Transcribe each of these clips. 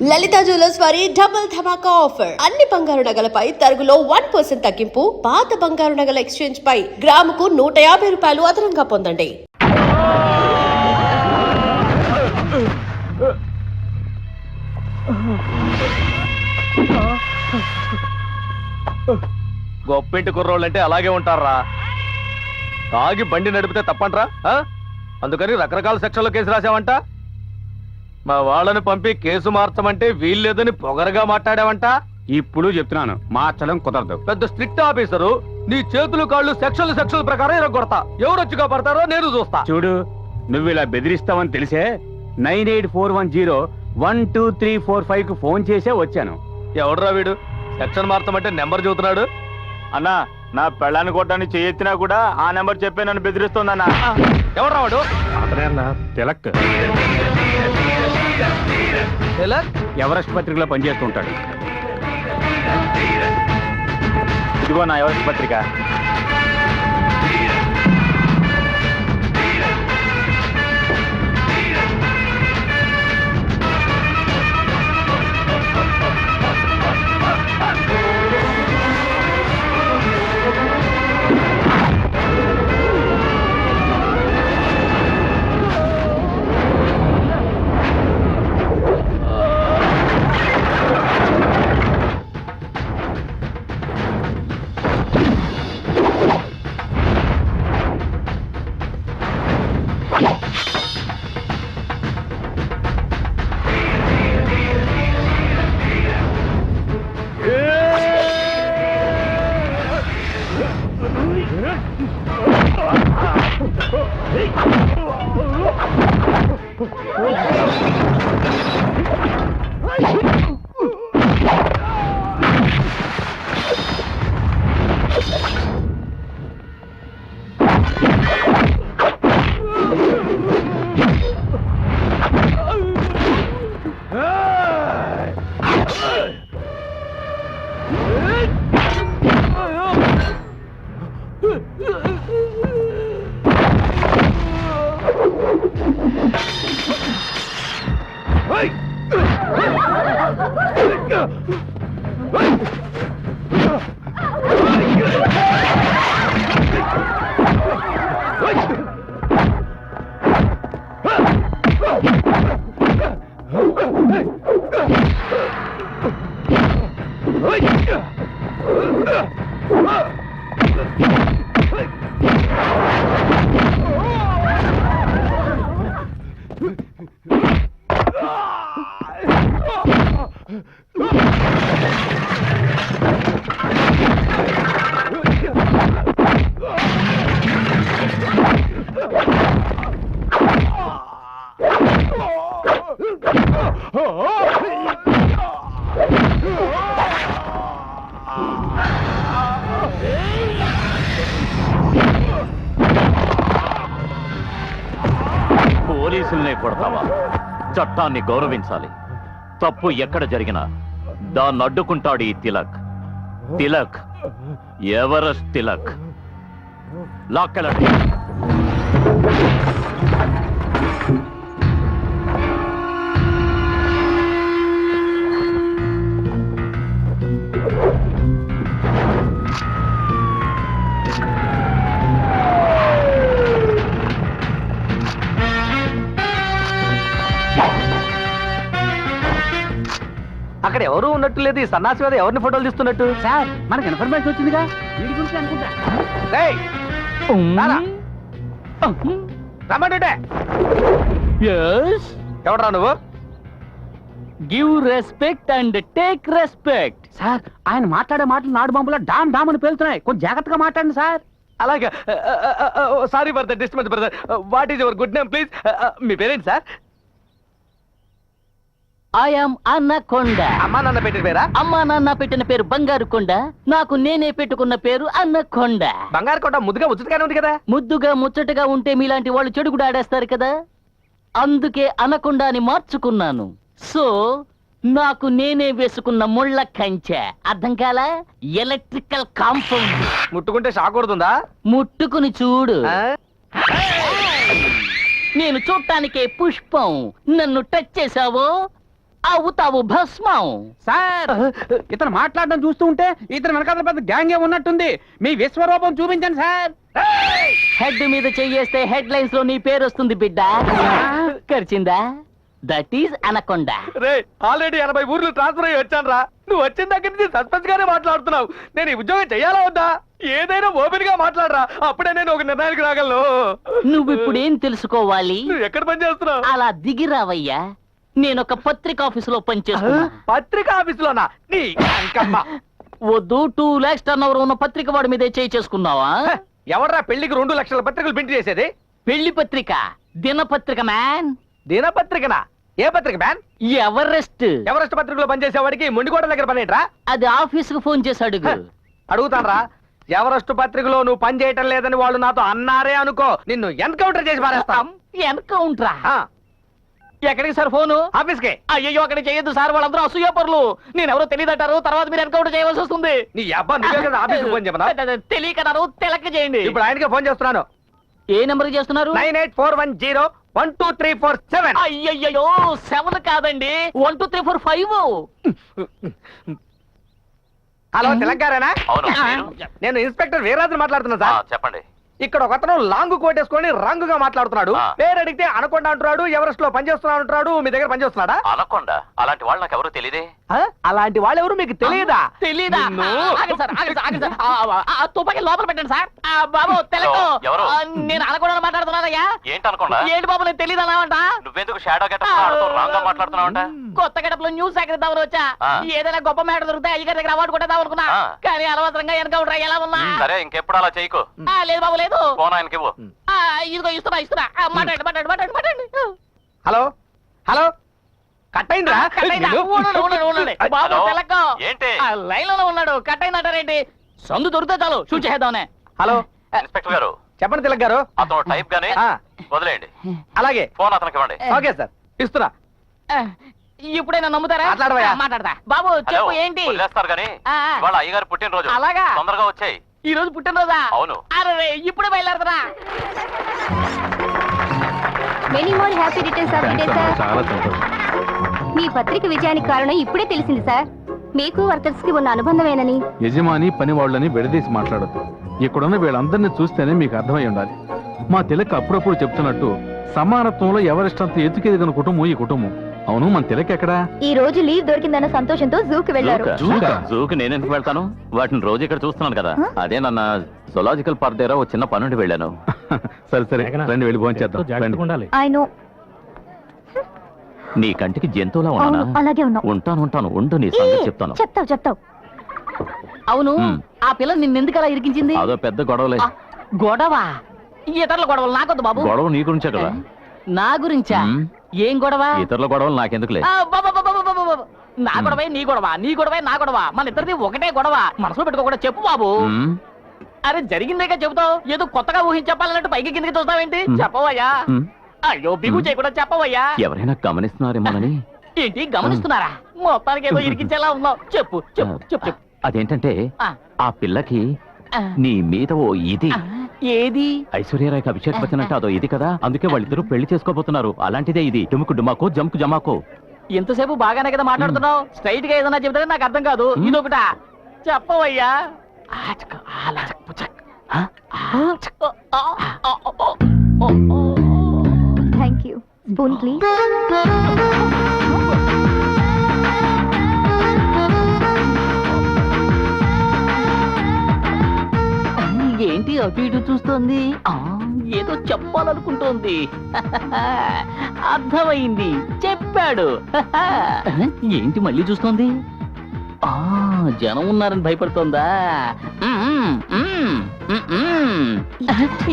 లలిత jewellers వారి double ధమాకా offer. అన్ని బంగారు నగలపై తరుగులో 1% తగ్గింపు. పాత బంగారు నగల ఎక్స్చేంజ్ పై గ్రాముకు 150 రూపాయలు అదనంగా పొందండి. గొప్పింటి కుర్రోళ్ళంటే అలాగే ఉంటారా? తాగి బండి నడిపితే తప్పంట్రా? అందుకని రకరకాల సెక్షన్లో కేసు రాసావంట. మా వాళ్ళని పంపి కేసు మార్చమంటే వీల్లేదని పొగరగా మాట్లాడావంట. ఇప్పుడు చెప్తున్నాను, మార్చడం కుదరదు. పెద్ద స్ట్రిక్ట్ ఆఫీసరు, నీ చేతులు కాళ్ళు సెక్షన్ల ప్రకారం ఇరగొడతా. ఎవరొచ్చి కాపాడతారో నేను చూస్తా. చూడు, నువ్వు ఇలా బెదిరిస్తావని తెలిసే 9841012345 కు ఫోన్ చేసే వచ్చాను. ఎవడరా వీడు? సెక్షన్ మార్చమంటే నెంబర్ చూస్తున్నాడు. అన్నా, నా పెళ్ళాన్ని కొట్టని చేయెత్తినా కూడా ఆ నెంబర్ చెప్పే నన్ను బెదిరిస్తోందన్నా. ఎవడరా వాడు? అతనే అన్న, తిలక్. ఎవరెస్ట్ పత్రికలో పనిచేస్తూ ఉంటాడు. ఇదిగో నా ఎవరెస్ట్ పత్రిక. పోలీసుల్నే కొడతావా? చట్టాన్ని గౌరవించాలి. తప్పు ఎక్కడ జరిగినా దాన్ని అడ్డుకుంటాడు ఈ తిలక్. తిలక్, ఎవరెస్ట్ తిలక్. లాక్కెళ్ళండి. అక్కడ ఎవరు ఉన్నట్టు లేదు. ఈ సన్నాసి మీద ఎవరిని ఫోటోలు తీస్తున్నట్టు? సార్, మనకి ఇన్ఫర్మేషన్ వచ్చిందిగా, వీడి గురించి అనుకుంటా. రమ్మంటుంటే ఎవడరా నువ్వు? Give respect and take respect. Sir, ఆయన మాట్లాడే మాటలు నాడు బాంబులో డామ్ డామ్ అని పేలుతున్నాయి. కొంచెం జాగ్రత్తగా మాట్లాడండి సార్. అలాగే. Sorry for the disturbance brother. What is your good name please? మీ పేరేంటి సార్? ఐఎమ్ అన్నకొండ. అమ్మా నాన్న పెట్టిన పేరా? అమ్మా నాన్న పెట్టిన పేరు బంగారు కొండ. నాకు నేనే పెట్టుకున్న పేరు అన్నకొండ. బంగారు కోట ముద్దుగా ముచ్చటగానే ఉంది కదా. ముద్దుగా ముచ్చటగా ఉంటే మీలాంటి వాళ్ళు చెడు కూడా ఆడేస్తారు కదా. అందుకే అనకొండ అని మార్చుకున్నాను. సో నాకు నేనే వేసుకున్న ముళ్ళ కంచె. అర్థం కాలా? Electrical compound. ముట్టుకుంటే షాక్ కొడుతుందా? ముట్టుకుని చూడు. నేను చూడటానికే పుష్పం. నన్ను టచ్ చేశావో అవుతావు భస్మం. సార్ ఇతను మాట్లాడడం చూస్తూ ఉంటే ఇతను వెనకాల పెద్ద గ్యాంగే ఉన్నట్టుంది. మీ విశ్వరూపం చూపించండి సార్. హెడ్ మీద చెయ్యేస్తే హెడ్ లైన్స్ లో నీ పేరు వస్తుంది బిడ్డ. ఖర్చిందా? That is anaconda. రే ఆల్రెడీ 80 ఊర్లు ట్రాన్స్ఫర్ అయ్యి వచ్చాను రా. నువ్వు వచ్చిన దగ్గర నుంచి సస్పెన్స్ గానే మాట్లాడుతున్నావు. నేను ఈ ఉద్యోగం చెయ్యాలా వద్దా? ఏదైనా ఓపెన్ గా మాట్లాడరా, అప్పుడే నేను ఒక నిర్ణయానికి రాగలను. నువ్వు ఇప్పుడు ఏం తెలుసుకోవాలి? నువ్వు ఎక్కడ పని చేస్తున్నావు? అలా దిగిరావయ్యా. నేను ఒక పత్రిక ఆఫీసులో పనిచేస్తున్నా. పత్రికా ఆఫీసులోనా? నీ అంకమ్మ. వద్దు, 2 lakhs టర్న్ ఓవర్ ఉన్న పత్రిక వాడి మీద చేయి చేసుకున్నావా? ఎవడ్రా పెళ్లికి 2 లక్షల పత్రికలు ప్రింట్ చేసేది? పెళ్లి పత్రిక, దినపత్రిక మ్యాన్. దినపత్రికనా? ఏ పత్రిక మ్యాన్? ఎవరెస్ట్. ఎవరెస్ట్ పత్రికలో పనిచేసేవాడికి మొండికోట దగ్గర పని ఏంట్రా? అది ఆఫీసుకు ఫోన్ చేసి అడుగు. అడుగుతానరా. ఎవరెస్ట్ పత్రికలో నువ్వు పని చేయటం లేదని వాళ్ళు నాతో అన్నారే అనుకో, నిన్ను ఎన్కౌంటర్ చేసి పారేస్తాం. ఎన్కౌంటరా? ఆ, ఎక్కడికి సార్ ఫోను? ఆఫీస్కే. అయ్యో అక్కడికి చేయొద్దు సార్, వాళ్ళందరూ అసూయపరులు. నేనెవరో తెలియదంటారు, తర్వాత మీరు ఎన్కౌంటర్ చేయవలసి వస్తుంది. నీ అబ్బా నువ్వే కదా ఆఫీస్కి ఫోన్ చెప్పనా? తెలియకన్నారు, తెలక చేయండి. ఇప్పుడు ఆయనకే ఫోన్ చేస్తున్నాను. ఏ నెంబర్ చేస్తున్నారు? 9841012347. అయ్యయ్యో 7 కాదండి, 1 2 3 4 5. హలో తెలంగాణనా? అవును, మీరు? నేను ఇన్స్పెక్టర్ వీరరాజు మాట్లాడుతున్నా సార్. చెప్పండి. ఇక్కడ ఒకతను లాంగ్ కోట్ వేసుకొని రంగుగా మాట్లాడుతున్నాడు. ఆ. పేరు అడిగితే అనకొండ అంటున్నాడు, ఎవరెస్ట్ లో పనిచేస్తున్నాడు అంటున్నాడు. మీ దగ్గర పనిచేస్తున్నాడా? అనకొండ అలాంటి వాళ్ళు నాకు ఎవరు తెలియదే. ఆ? అలాంటి వాళ్ళెవరు మీకు తెలియదా? తెలీదా? నిన్ను. ఆగండి సార్, ఆగండి సార్, ఆగండి సార్. ఆ తుపాకీ లోపల పెట్టండి సార్. బాబు తెలకు. హలో, ఎవరు? నేను అనకుండా మాట్లాడుతున్నానయ్యా. ఏంటి అనకొండ? ఏంటి బాబు, నేను తెలియదు అన్నావంట. నువ్వెందుకు షాడో గెటప్ రాంగ్ గా మాట్లాడుతున్నావంట? కొత్త గడపలో న్యూస్ సేకరిద్దామని వచ్చా. ఆ. ఏదైనా గొప్ప మేడ దొరికితే అయ్యగారి దగ్గర అవార్డు కొట్టేద్దాం అనుకున్నా. ఆ. కానీ అనవసరంగా ఎన్కౌంటర్ ఎలా ఉన్నా. సరే, ఇంకెప్పుడు అలా చేయకు. లేదు బాబు, లేదు. ఫోన్ ఆయనకి ఇవ్వు. ఇదిగో ఇస్తున్నా. మాట్లాడండి. హలో హలో కట్ అయిందా? ఉండండి బాబు. హలో? తెలకు ఏంటి? లైన్ లోనే ఉన్నాడు. కట్ అయిందంటారేంటి? సందు దొరికితే చాలు షూట్ చేద్దామనే. హలో ఇన్స్పెక్టర్ గారు, చెప్పండి తిలక్ గారు. అతను టైప్ గానే ఆ, వదిలేయండి. అలాగే. ఫోన్ అతనికి ఇవ్వండి. ఓకే సార్, ఇస్తున్నా. ఇప్పుడైనా నమ్ముతారా? మాట్లాడవయ్యా. మాట్లాడతా. బాబు చెప్పు, హలో, ఏంటి? వదిలేస్తారు గానీ ఆ. ఇవాళ అయ్యగారు పుట్టినరోజు. అలాగా? తొందరగా వచ్చాయి. ఈ రోజు పుట్టినరోజా? అవును. అరే ఇప్పుడే బయలుదేరదరా. Many more happy returns of the day sir. చాలా సంతోషం. మీ పత్రిక విజయానికి కారణం ఇప్పుడే తెలిసింది సార్. మీకు వర్కర్స్ కి ఉన్న అనుబంధమేనని. యజమాని పని వాళ్ళని విడదీసి మాట్లాడద్దు. ఇక్కడున్న వీళ్ళందరినీ చూస్తేనే మీకు అర్థమై ఉండాలి. మా తిలక్ అప్పుడప్పుడు చెప్తున్నట్టు సమానత్వంలో ఎవరెస్ట్ అంత ఎత్తుకెదిగిన కుటుంబం ఈ కుటుంబం. అవును, మన తిలక్ ఎక్కడా? ఈ రోజు లీవ్ దొరికిందన్న సంతోషంతో జూకి వెళ్లారు. జూకా? జూకి నేనెందుకు వెళ్తాను? వాటిని రోజు ఇక్కడ చూస్తున్నాను కదా. అదే నన్న జులాజికల్ పార్క్ దగ్గర ఒక చిన్న పనుండి వెళ్ళాను. సరే సరే, రండి వెళ్ళి భోంచేద్దాం. రండి. ఆయన నీ కంటికి జంతువులా ఉన్నానా? అలాగే ఉన్నావు. ఉంటాను. ఉండు, నీ సంగతి చెప్తాను. చెప్తావు. అవును, మ్. ఆ పిల్ల నిన్నెందుకు అలా ఇరికించింది? అదో పెద్ద గొడవలే. గొడవ? ఇతరుల గొడవలు నాకొద్దు బాబు. గొడవ నీ గురించే కదా. నా గురించా? మ్. ఏం గొడవ? ఇతరుల గొడవలు నాకెందుకులే. నా గొడవే నీ గొడవ, నీ గొడవే నా గొడవ, మన ఇద్దరిది ఒకటే గొడవ. మనసులో పెట్టుకోకుండా చెప్పు బాబు. మ్. అరే జరిగిందేగా చెబుతావు, ఏదో కొత్తగా ఊహించి చెప్పాలన్నట్టు పైకి కిందకి చూస్తావేంటి? చెప్పవయ్యా. మ్. అయ్యో బిగు చేయకుండా చెప్పవయ్యా. ఎవరైనా గమనిస్తున్నారేమోనని. ఏంటి గమనిస్తున్నారా? మొత్తానికి ఏదో ఇరికించేలా ఉన్నావు. చెప్పు. అదేంటంటే ఆ, ఆ పిల్లకి ఆ, నీ మీద ఓ ఇది. ఆ, ఏది? ఐశ్వర్యరాయ్కి అభిషేక్ బచ్చన్ అంటే అదో ఇది కదా. అందుకే వాళ్ళిద్దరూ పెళ్లి చేసుకోబోతున్నారు. అలాంటిదే ఇది. డుముకు డుమాకో జంకు జమాకో. ఎంతసేపు బాగానే కదా మాట్లాడుతున్నావు. స్ట్రైట్ గా ఏదన్నా చెబుతానే నాకు అర్థం కాదు. ఇదొకట చెప్పవయ్యా. Thank you. Spoon please. ఏంటి అటు ఇటు చూస్తోంది? ఏదో చెప్పాలనుకుంటోంది. అర్థమైంది, చెప్పాడు. ఏంటి మళ్ళీ చూస్తోంది? జనం ఉన్నారని భయపడుతోందా?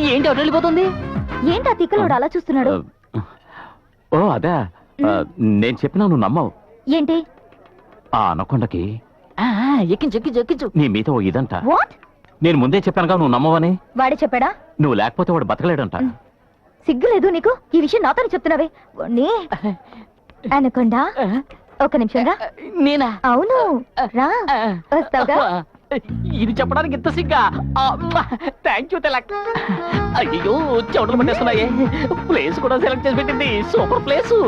ఏంటి అటు వెళ్ళిపోతుంది? ఏంటి ఆ తిక్కలోడు అలా చూస్తున్నాడు? ఓ అదే, నేను చెప్పినా నువ్వు నమ్మవు. ఏంటి? ఆ అనకొండకి ఎక్కించు. నీ మీద ఓ ఇదంట. వాట్? నేను ముందే చెప్పానుగా నువ్వు నమ్మవని. వాడే చెప్పాడా? నువ్వు లేకపోతే వాడు బతకలేడంట. సిగ్గులేదు నీకు? ఈ విషయం నాతో చెప్తున్నావే. అనకుండా ఒక నిమిషంగా. నేనా? అవును, రా. వస్తావుగా? ఇది చెప్పడానికి ఇంత సిగ్గా? Thank you Tilak. అయ్యో చెవులు పట్టేస్తున్నాయి. ప్లేస్ కూడా సెలెక్ట్ చేసి పెట్టింది. Super place.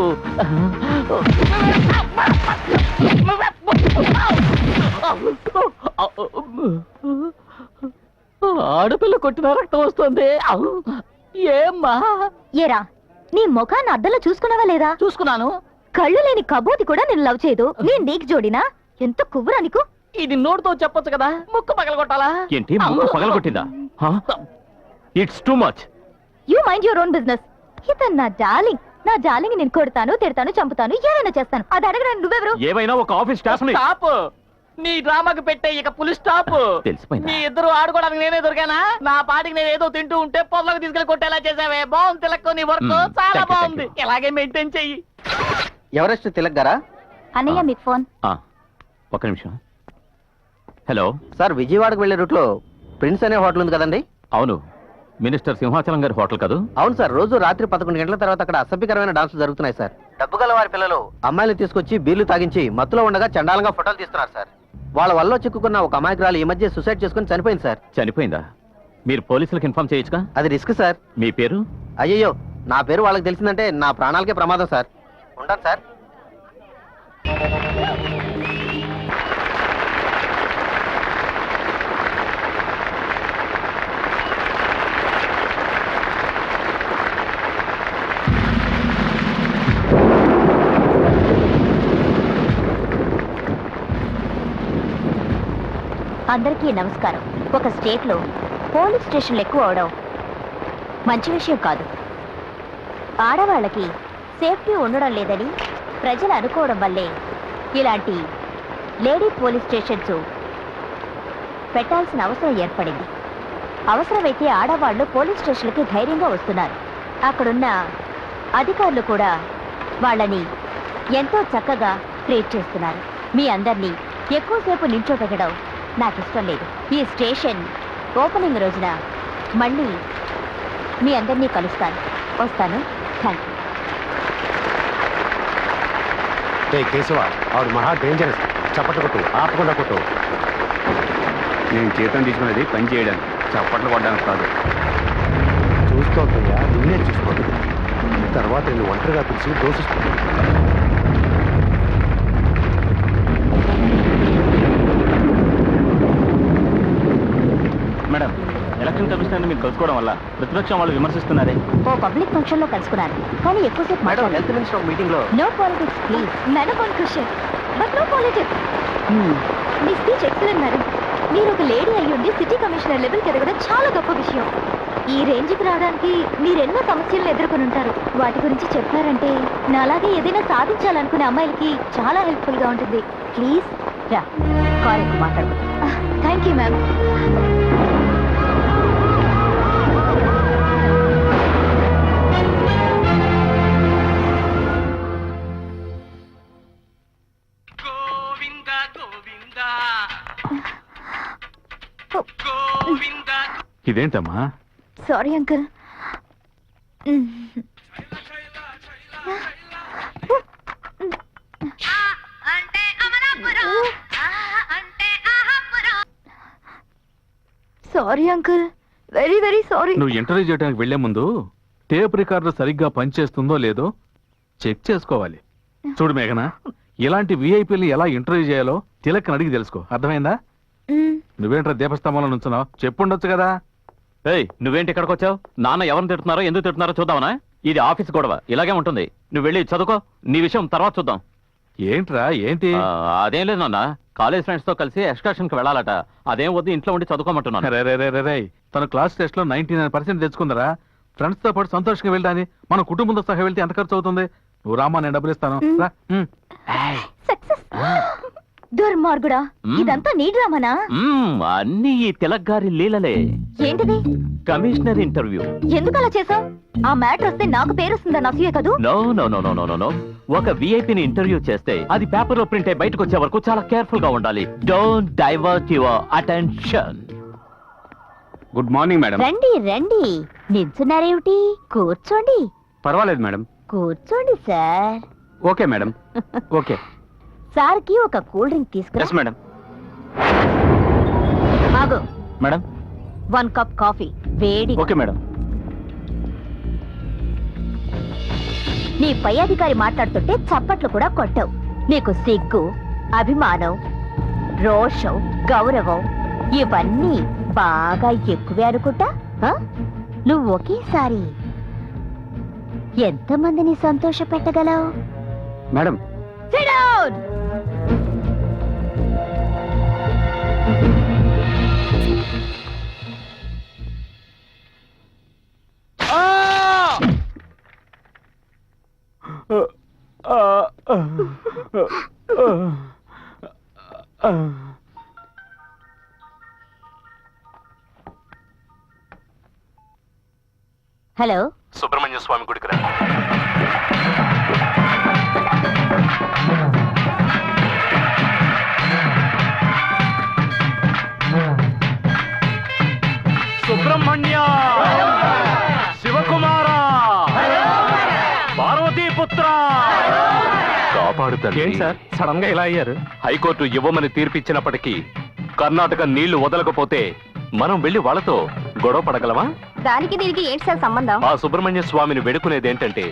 ఆడపిల్ల కొట్టిన రక్తం వస్తుంది. ఏమ్మా? ఏరా నీ ముఖాన్ని అద్దంలో చూసుకున్నావా లేదా? చూసుకున్నాను. కళ్ళు లేని కబోతి కూడా నేను లవ్ చేయదు. నేను నీకు జోడినా? ఎంత కువ్వురా నీకు? ఇది నోటితో చెప్పొచ్చు కదా, ముక్కు పగలగొట్టాలా? ఏంటి ముక్కు పగలగొట్టిందా? It's too much. You mind your own business. ఇతను నా డార్లింగ్. నా డార్లింగ్ నేను కొడతాను, తిడతాను, చంపుతాను, ఏమైనా చేస్తాను. అది అడగడానికి నువ్వెవరు? ఏమైనా ఒక ఆఫీస్ స్టాఫ్ ని. స్టాప్. నీ డ్రామాకి పెట్టే ఇక పులి స్టాప్. తెలిసిపోయిందా? నీ ఇద్దరు ఆడుకోవడానికి నేనే దొరికానా? నా పాటికి నేను ఏదో తింటూ ఉంటే పొలంలోకి తీసుకెళ్లి కొట్టేలా చేసావే. బాగుంది తిలక్, నీ వర్క్ మ్మ్. చాలా Thank you, బాగుంది. thank you. ఇలాగే మెయింటైన్ చెయ్యి. ఎవరెస్ట్ తిలక్ గారా? అన్నయ్య మీకు ఫోన్. ఒక నిమిషం. హలో సార్, విజయవాడకు వెళ్లే రూట్ లో ప్రిన్స్ అనే హోటల్ ఉంది కదండి? అవును, మినిస్టర్ సింహాచలం గారి హోటల్ కాదు? అవును సార్, రోజు రాత్రి 11 గంటల తర్వాత అక్కడ అసభ్యకరమైన డాన్సులు జరుగుతున్నాయి సార్. డబ్బు గల వారి పిల్లలు అమ్మాయిలు తీసుకొచ్చి బీర్లు తాగించి మత్తులో ఉండగా చండాలంగా ఫోటోలు తీస్తున్నారు సార్. వాళ్ళ వల్ల చిక్కుకున్న ఒక అమాయకురాలు ఈ మధ్య సూసైడ్ చేసుకుని చనిపోయింది సార్. చనిపోయిందా? మీరు పోలీసులకు ఇన్ఫార్మ్ చేయొచ్చుగా? అది రిస్క్ సార్. మీ పేరు? అయ్యయ్యో, నా పేరు వాళ్ళకి తెలిసిందంటే నా ప్రాణాలకే ప్రమాదం సార్. ఉంటాను సార్. అందరికీ నమస్కారం. ఒక స్టేట్లో పోలీస్ స్టేషన్లు ఎక్కువ అవడం మంచి విషయం కాదు. ఆడవాళ్ళకి సేఫ్టీ ఉండడం లేదని ప్రజలు అనుకోవడం వల్లే ఇలాంటి లేడీ పోలీస్ స్టేషన్స్ పెట్టాల్సిన అవసరం ఏర్పడింది. అవసరమైతే ఆడవాళ్ళు పోలీస్ స్టేషన్లకి ధైర్యంగా వస్తున్నారు. అక్కడున్న అధికారులు కూడా వాళ్ళని ఎంతో చక్కగా ట్రీట్ చేస్తున్నారు. మీ అందరినీ ఎక్కువసేపు నిల్చోబెట్టడం నాకు ఇష్టం లేదు. ఈ స్టేషన్ ఓపెనింగ్ రోజున మళ్ళీ మీ అందరినీ కలుస్తాను. వస్తాను. Thank you. కేశవ, ఆవిడ మహా డేంజరస్. చప్పట్లు కొట్టు, ఆపకుండా కొట్టు. నేను జీతం తీసుకునేది పని చేయడానికి, చప్పట్లు కొట్టడానికి కాదు. చూస్తోందయ్యా, నిన్నే చూసుకోదు. తర్వాత నేను ఒంటరిగా పిలిచి దోషిస్తాను. మేడం, ఎలక్షన్ కమిషనర్ మీరు కలుసుకోవడం వల్ల ప్రతిపక్షం వాళ్ళు విమర్శిస్తున్నారే. ఓ పబ్లిక్ ఫంక్షన్ లో కలుసుకున్నాను, కానీ ఎక్కువసేపు మేడం, హెల్త్ మినిస్టర్ మీటింగ్ లో no politics please. Madam one question but no politics. మీ స్పీచ్ ఎక్సలెంట్ మేడం. మీరు ఒక లేడీ అయ్యి ఉండి సిటీ కమిషనర్ లెవెల్కి ఎదగడం చాలా గొప్ప విషయం. ఈ రేంజ్కి రావడానికి మీరు ఎన్నో సమస్యలను ఎదుర్కొని ఉంటారు. వాటి గురించి చెప్పారంటే నాలాగే ఏదైనా సాధించాలనుకునే అమ్మాయిలకి చాలా హెల్ప్ఫుల్గా ఉంటుంది. ప్లీజ్ రా, కాల్ ఎక్కువ మాట్లాడుకుంటాం. Thank you ma'am. ఇదేంటమ్మా? Sorry uncle. Sorry uncle, very very sorry. నువ్వు ఇంటర్వ్యూ చేయడానికి వెళ్లే ముందు టేప్ రికార్డర్ సరిగ్గా పనిచేస్తుందో లేదో చెక్ చేసుకోవాలి. చూడు మేఘనా, ఇలాంటి విఐపీని ఎలా ఇంటర్వ్యూ చేయాలో తిలక్ని అడిగి తెలుసుకో. అర్థమైందా? నువ్వేంట్రా దీపస్తంభంలో నుంచున్నావు? చెప్పుండొచ్చు కదా. ఏయ్, నువ్వేంటి ఇక్కడికి వచ్చావు? నాన్న ఎవరిని తిడుతున్నారో ఎందుకు తిడుతున్నారో చూద్దామనా? ఇది ఆఫీస్ గొడవ, ఇలాగే ఉంటుంది. నువ్వు వెళ్ళి చదువుకో, నీ విషయం తర్వాత చూద్దాం. ఏంట్రా, ఏంటి? అదేం లేదు నాన్న, కాలేజ్ ఫ్రెండ్స్ తో కలిసి ఎక్స్కర్షన్ కి వెళ్ళాలట. అదేం వద్దు, ఇంట్లో ఉండి చదువుకోమంటున్నాను. రే, తన క్లాస్ టెస్ట్ లో 99% తెచ్చుకుందరా. ఫ్రెండ్స్ తో పాటు సంతోషంగా వెళ్ళాని, మన కుటుంబంతో సహా వెళ్తే ఎంత ఖర్చు అవుతుంది? నువ్వు రామా, నేను డబ్బులు ఇస్తాను. రా. సక్సెస్. దుర్మార్గుడా, ఇదంతా నీ డ్రామానా? అన్ని ఈ తిలక్ గారి లీలలే. ఏంటిది? Commissioner interview. ఎందుకు అలా చేసావు? ఆ మ్యాటర్ వస్తే నాకు పేరు వస్తుందని అసూయే కదూ? No no no no no no. ఒక విఐపిని ఇంటర్వ్యూ చేస్తే అది పేపర్ లో ప్రింట్ అయి బయటకు వచ్చే వరకు చాలా కేర్ఫుల్ గా ఉండాలి. Don't divert your attention. Good morning madam. రండి రండి. నిల్చున్నారేమిటి? కూర్చోండి. పర్వాలేదు మేడం. కూర్చోండి సార్. Okay madam. ఓకే. సార్కి ఒక కూల్ డ్రింక్ తీసుకురా. మేడం. ఆగు. మేడం 1 కప్ కాఫీ వేడి. Okay madam. నీ పై అధికారి మాట్లాడుతుంటే చప్పట్లు కూడా కొట్టవు. నీకు సిగ్గు, అభిమానం, రోషం, గౌరవం ఇవన్నీ బాగా ఎక్కువే అనుకుంటా. ఆ? నువ్వు ఒకేసారి ఎంతమందిని సంతోష పెట్టగలవు? Madam Sit down! Hello, Subrahmanya Swami గుడికి రా. సుబ్రహ్మణ్య, శివకుమార, పార్వతీపుత్ర, కాపాడుతారు. ఏంటి సార్ సడన్ గా ఇలా అయ్యారు? హైకోర్టు ఇవ్వమని తీర్పిచ్చినప్పటికీ కర్ణాటక నీళ్లు వదలకపోతే మనం వెళ్లి వాళ్ళతో గొడవ పడగలమా? దానికి దీనికి ఏంటి సార్ సంబంధం? ఆ సుబ్రహ్మణ్య స్వామిని వేడుకునేది ఏంటంటే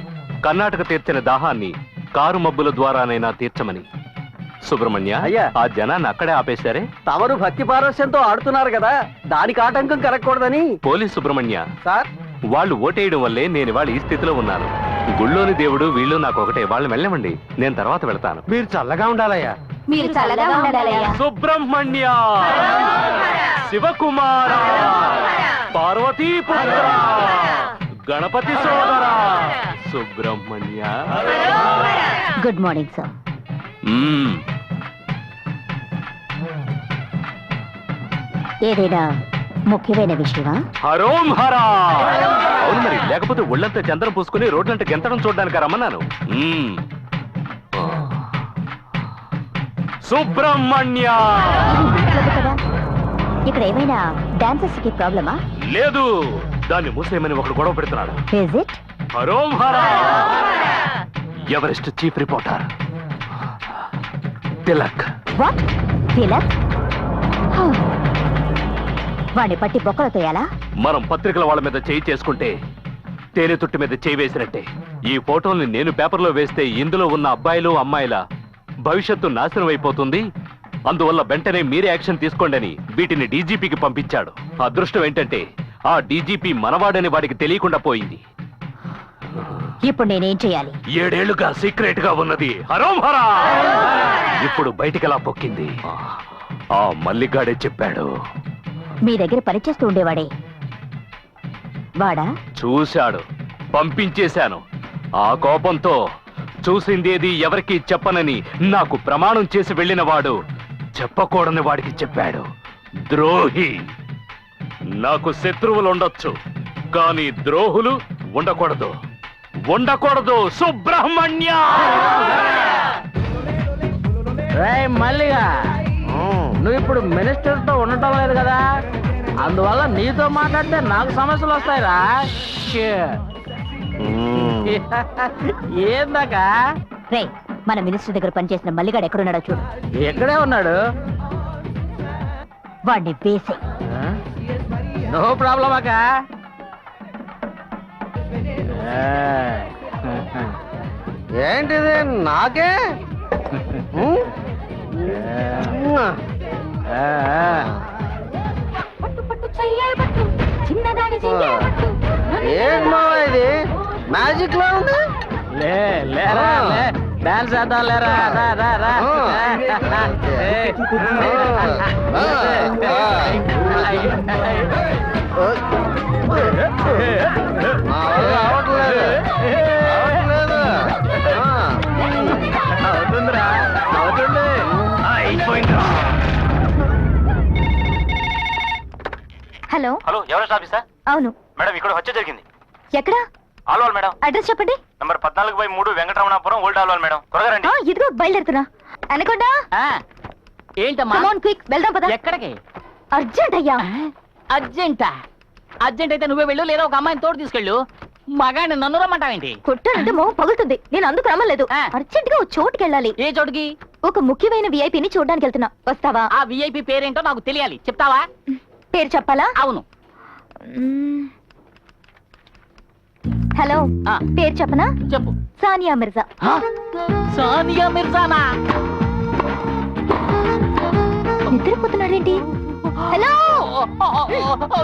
కర్ణాటక తీర్చిన దాహాన్ని కారు మబ్బుల ద్వారానైనా తీర్చమని. సుబ్రహ్మణ్య, అయ్యా. ఆ జనాన్ని అక్కడే ఆపేశారే. తమరు భక్తి పారవశ్యంతో ఆడుతున్నారు కదా, దానికి ఆటంకం కలగకూడదని. పోలీస్ సుబ్రహ్మణ్య, సార్, వాళ్ళు ఓటేయడం వల్లే నేను ఇవాళ ఈ స్థితిలో ఉన్నాను. గుళ్ళోని దేవుడు వీళ్ళు నాకు ఒకటే. వాళ్ళని వెళ్ళమండి, నేను తర్వాత వెళ్తాను. మీరు చల్లగా ఉండాలయ్యా. మీరు చల్లగా ఉండాలయ్యా. సుబ్రహ్మణ్య, శివకుమార, పార్వతీపుత్ర, గణపతి సోదర, సుబ్రహ్మణ్య. Good morning sir. మ్మ్. ఏదైనా ముఖ్యమైన విషయమా? హరోం హరా. అవును మరి, లేకపోతే ఒళ్ళంతా చంద్రం పూసుకుని రోడ్లంటే గెంతడం చూడడానికి రమ్మన్నాను. మ్మ్. ఆ. సుబ్రహ్మణ్య, లేదు కదా, ఇక్కడ ఏమైనా డాన్సర్స్ కి ప్రాబ్లమా? లేదు, దాన్ని మూసేయమని ఒకడు గొడవ పెడుతున్నాడు. Is it? హరోం హరా. Everest chief reporter Tilak. What? Tilak? వాడిని పట్టి బొక్కలు తోయాలా? మనం పత్రికల వాళ్ళ మీద చేయి చేసుకుంటే తేనె తుట్టి మీద చేయి వేసినట్టే. ఈ ఫోటోల్ని నేను పేపర్లో వేస్తే ఇందులో ఉన్న అబ్బాయిలు అమ్మాయిల భవిష్యత్తు నాశనం అయిపోతుంది. అందువల్ల వెంటనే మీరే యాక్షన్ తీసుకోండి అని వీటిని డీజీపీకి పంపించాడు. అదృష్టం ఏంటంటే ఆ డీజీపీ మనవాడని వాడికి తెలియకుండా పోయింది. ఇప్పుడు నేనేం చేయాలి? 7 ఏళ్లుగా సీక్రెట్ గా ఉన్నది హరోం హరా ఇప్పుడు బయటికెలా పొక్కింది. ఆ మల్లిగాడే చెప్పాడు. మీ దగ్గర పనిచేస్తూ ఉండేవాడే వాడా? చూశాడు, పంపించేశాను. ఆ కోపంతో చూసిందేది ఎవరికి చెప్పనని నాకు ప్రమాణం చేసి వెళ్ళిన వాడు చెప్పకూడని వాడికి చెప్పాడు. ద్రోహి. నాకు శత్రువులు ఉండొచ్చు, కానీ ద్రోహులు ఉండకూడదు. ఉండకూడదు. సుబ్రహ్మణ్య. మల్లిగా, నువ్వు ఇప్పుడు మినిస్టర్ తో ఉండటం లేదు కదా, అందువల్ల నీతో మాట్లాడితే నాకు సమస్యలు వస్తాయిరా. ఏందాకా? రే, మన మినిస్టర్ దగ్గర పనిచేసిన మల్లిగాడు ఎక్కడున్నాడో చూడు. ఎక్కడే ఉన్నాడు? వాడిని వేసే. నో ప్రాబ్లం అక్క. ఏంటిది నాకే? ఏంటో ఇది మ్యాజిక్ లో ఉంది. లేరా, డాన్స్ చేద్దాం లేరా. అవుతుందిరా, అవుతుంది. హలో. హలో, ఎవరు ఆఫీసా? అవును. మేడం, ఇక్కడ హత్య జరిగింది. ఎక్కడ? ఆల్వాల్ మేడం. అడ్రస్ చెప్పండి. Number 14/3 Venkataramanapuram, old Alwal madam. త్వరగా రండి. ఇదిగో బయలుదేరుతున్నా. అనకుండా ఏంటమ్మా? క్విక్ వెళ్దాం పద. ఎక్కడికి? అర్జెంట్ అయ్యా. అర్జెంటా? అర్జెంట్ అయితే నువ్వే వెళ్ళు, లేదా ఒక అమ్మాయిని తోడు తీసుకెళ్ళు. మగాడిని నన్ను రమ్మంటావేంటి? కొట్టానంటే మొహం పగులుతుంది. నేను అందుకు రమ్మలేదు. ఆ. అర్జెంట్ గా ఓ చోటుకి వెళ్ళాలి. ఏ చోటుకి? ఒక ముఖ్యమైన విఐపిని చూడడానికి వెళ్తున్నా. వస్తావా? ఆ విఐపి పేరేంటో నాకు తెలియాలి, చెప్తావా? పేరు చెప్పాలా? అవును. మ్మ్. హలో, ఆ. పేరు చెప్పనా? చెప్పు. సానియా మిర్జా. హ? సానియా మిర్జానా? నిద్రపోతున్నాడేంటి? హలో,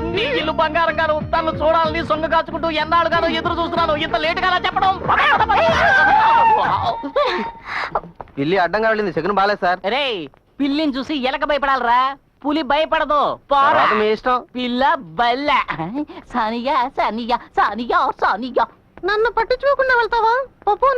నీ ఇల్లు బంగారం గాను, తను చూడాలని సొంగ కాచుకుంటూ ఎన్నాళ్ళుగానో ఎదురు చూస్తున్నాను. ఇంత లేటుగా చెప్పడం. పిల్లి అడ్డంగా వెళ్ళింది, సెకండ్ బాలేదు సార్. రే, పిల్లిని చూసి ఎలక భయపడాలరా, పులి భయపడదు. పోరా. తర్వాత మీ ఇష్టం. పిల్ల బల్ల. సానియా సానియా సానియా సానియా. నన్ను పట్టించుకోకుండా వెళ్తావా? పాపం నీ